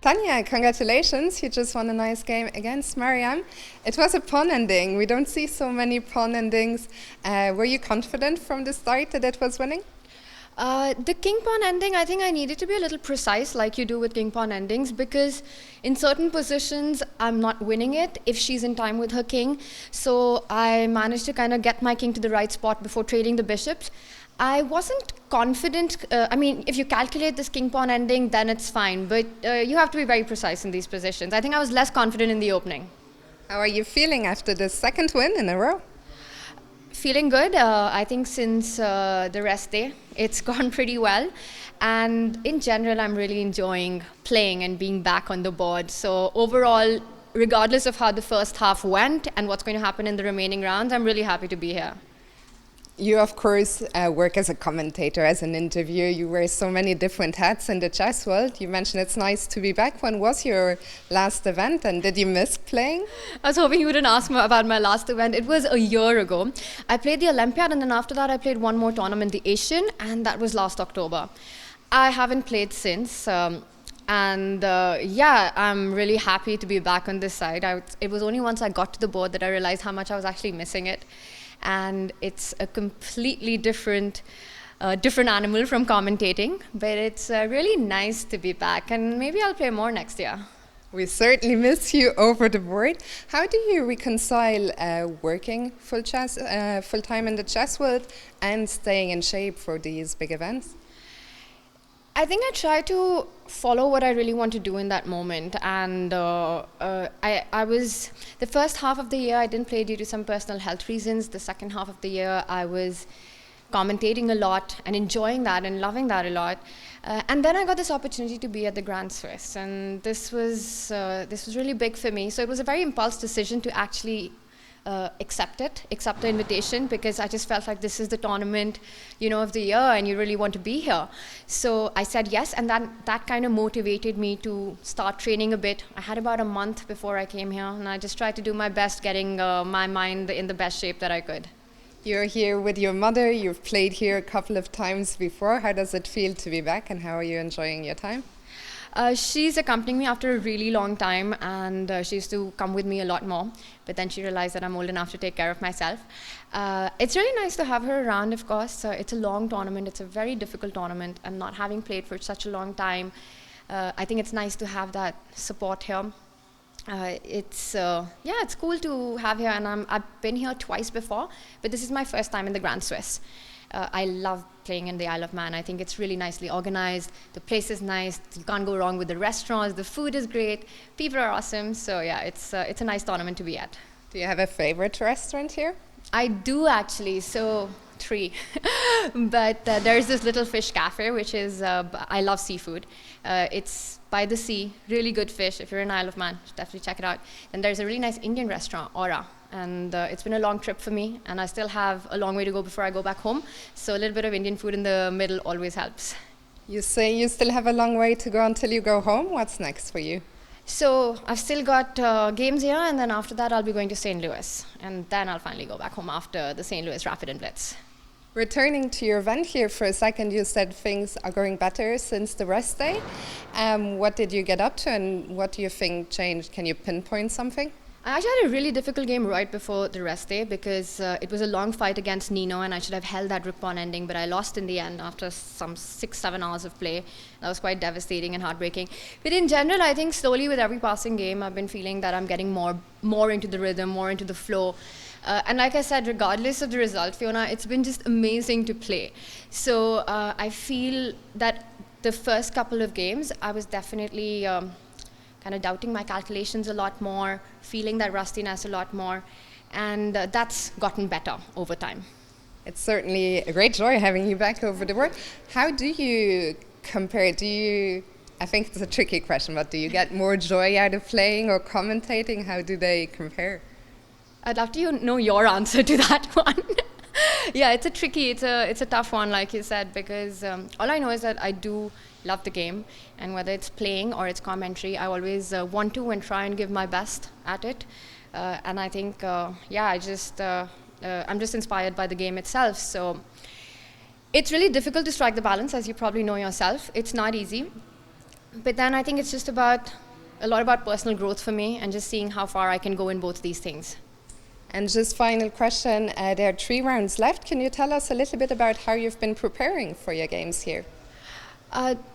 Tania, congratulations. You just won a nice game against Mariam. It was a pawn ending. We don't see so many pawn endings. Were you confident from the start that it was winning? The king pawn ending, I think I needed to be a little precise like you do with king pawn endings, because in certain positions I'm not winning it if she's in time with her king. So I managed to kind of get my king to the right spot before trading the bishops. I wasn't confident. I mean, if you calculate this king pawn ending, then it's fine. But you have to be very precise in these positions. I think I was less confident in the opening. How are you feeling after the second win in a row? Feeling good. I think since the rest day, it's gone pretty well. And in general, I'm really enjoying playing and being back on the board. So overall, regardless of how the first half went and what's going to happen in the remaining rounds, I'm really happy to be here. You, of course, work as a commentator, as an interviewer. You wear so many different hats in the chess world. You mentioned it's nice to be back. When was your last event, and did you miss playing? I was hoping you wouldn't ask me about my last event. It was a year ago. I played the Olympiad, and then after that I played one more tournament, the Asian, and that was last October. I haven't played since. Yeah, I'm really happy to be back on this side. It was only once I got to the board that I realized how much I was actually missing it. And it's a completely different animal from commentating, but it's really nice to be back, and maybe I'll play more next year. We certainly miss you over the board. How do you reconcile working full-time in the chess world and staying in shape for these big events? I think I try to follow what I really want to do in that moment, and I was, the first half of the year I didn't play due to some personal health reasons. The second half of the year I was commentating a lot and enjoying that and loving that a lot, and then I got this opportunity to be at the Grand Swiss, and this was really big for me. So it was a very impulse decision to actually accept the invitation, because I just felt like this is the tournament, of the year, and you really want to be here. So I said yes, and that kind of motivated me to start training a bit. I had about a month before I came here, and I just tried to do my best, getting my mind in the best shape that I could. You're here with your mother. You've played here a couple of times before. How does it feel to be back, and how are you enjoying your time? She's accompanying me after a really long time, and she used to come with me a lot more, but then she realized that I'm old enough to take care of myself. It's really nice to have her around, of course. It's a long tournament. It's a very difficult tournament, and not having played for such a long time, I think it's nice to have that support here. It's cool to have here, and I've been here twice before, but this is my first time in the Grand Swiss. I love playing in the Isle of Man. I think it's really nicely organized. The place is nice. You can't go wrong with the restaurants. The food is great. People are awesome. So yeah, it's a nice tournament to be at. Do you have a favorite restaurant here? I do, actually. So 3. But there's this little fish cafe, which is, I love seafood. It's by the sea, really good fish. If you're in Isle of Man, definitely check it out. And there's a really nice Indian restaurant, Aura. And it's been a long trip for me, and I still have a long way to go before I go back home. So a little bit of Indian food in the middle always helps. You say you still have a long way to go until you go home. What's next for you? So I've still got games here, and then after that I'll be going to St. Louis. And then I'll finally go back home after the St. Louis Rapid and Blitz. Returning to your event here for a second, you said things are going better since the rest day. What did you get up to, and what do you think changed? Can you pinpoint something? I actually had a really difficult game right before the rest day, because it was a long fight against Nino, and I should have held that rook pawn ending, but I lost in the end after some 6-7 hours of play. That was quite devastating and heartbreaking. But in general, I think slowly with every passing game, I've been feeling that I'm getting more into the rhythm, more into the flow. And like I said, regardless of the result, Fiona, it's been just amazing to play. So I feel that the first couple of games, I was definitely kind of doubting my calculations a lot more, feeling that rustiness a lot more, and that's gotten better over time. It's certainly a great joy having you back over the board. How do you compare? I think it's a tricky question, but do you get more joy out of playing or commentating? How do they compare? I'd love to know your answer to that one. Yeah, it's a tough one, like you said, because all I know is that I do love the game, and whether it's playing or it's commentary, I always want to and try and give my best at it. And I think, I'm just inspired by the game itself. So it's really difficult to strike the balance, as you probably know yourself. It's not easy. But then I think it's just about a lot about personal growth for me and just seeing how far I can go in both these things. And just final question, there are 3 rounds left. Can you tell us a little bit about how you've been preparing for your games here?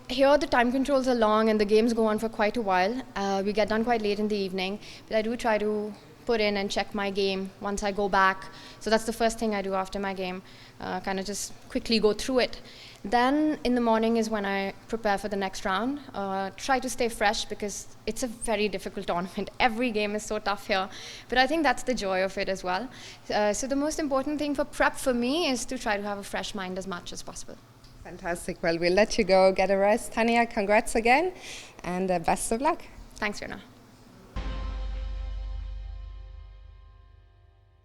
Here the time controls are long and the games go on for quite a while. We get done quite late in the evening, but I do try to put in and check my game once I go back. So that's the first thing I do after my game, kind of just quickly go through it. Then in the morning is when I prepare for the next round. Try to stay fresh because it's a very difficult tournament. Every game is so tough here, but I think that's the joy of it as well. So the most important thing for prep for me is to try to have a fresh mind as much as possible. Fantastic. Well, we'll let you go get a rest. Tania, congrats again, and best of luck. Thanks, Fiona.